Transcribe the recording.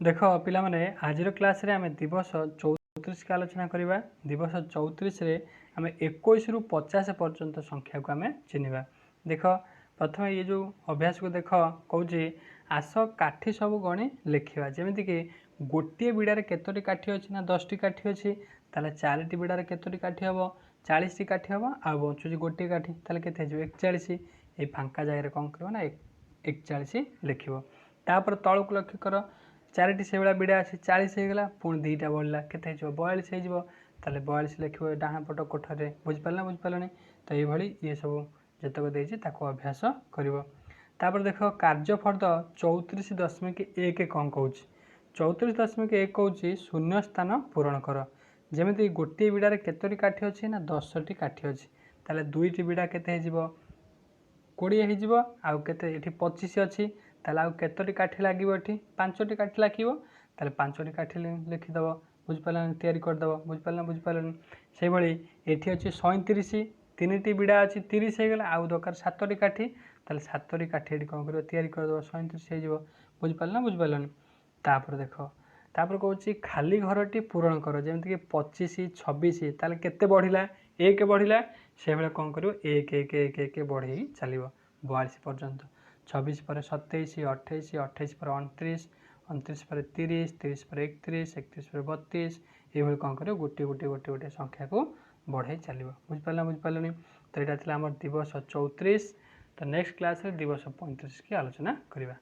देख पिला माने आजिर क्लास रे आमे दिवस 34 की आलोचना करबा। दिवस 34 रे आमे 21 रु 50 पर्यंत संख्या को आमे चिन्हबा। देख प्रथम ये जो अभ्यास को देख कहूँ आस काठी सब गणी लिखा जमीक कि गोटे बिड़ार केतोटी काठी अच्छी ना 10 टी काठी अच्छी ताले 4 टी बिड़ार केतोटी काठी हम 40 टी काठी हम आ बचुची गोटे काठी ताले केते 41 ये फांका जगह कौन कर ना 41 लिख तापर तलक लक्ष्य कर 4टी से भाया बिड़ा अच्छी 40 होगा पुणी 2टा बढ़ला के 42 हो 42 लिख डाण पट कोठरे बुझिपार बुझिपारे तो ये ये सब जितक देती अभ्यास कर देख कार्यफर्द 34.1 कौन कौन 34.1 कौन शून्य स्थान पूरण कर जमी गोटे बिड़ार केतोटी काठी अच्छी ना 10 टी काठी अच्छी ताले 2टी बिड़ा केते 20 हो आउ के 25 अच्छी ताले आउ केतोटी काठी लगे ये 5टी काठी लगे ताले 5टी काठी लिखिदेव बुझिपार तैयारी करदेव बुझिपार से भाई ये अच्छी 37 3टी बिड़ा अच्छी 30 होगा आउ दरकार 7टी काठी ताले 7टी काठी ये कौन कर तैयारी करदेव 37 हो बुझिपार तापर देख तापर कौन खाली घरटी पूरण कर जमीक कि 25 26 ताले केते बढ़िला 1 बढ़िला से भाई कौन कर 1 1 1 1 बढ़े चलो 42 पर्यंत 26 पर 27 28 28 पर 29 29 पर 30 30 पर 31 31 पर 32 ये कौन कर गोटे गोटे गोटे गोटे संख्या को बढ़ाई चलो बुझिपारे तो यहाँ आम दिवस 34 तो नेक्स्ट क्लास रे दिवस 35 की आलोचना करवा।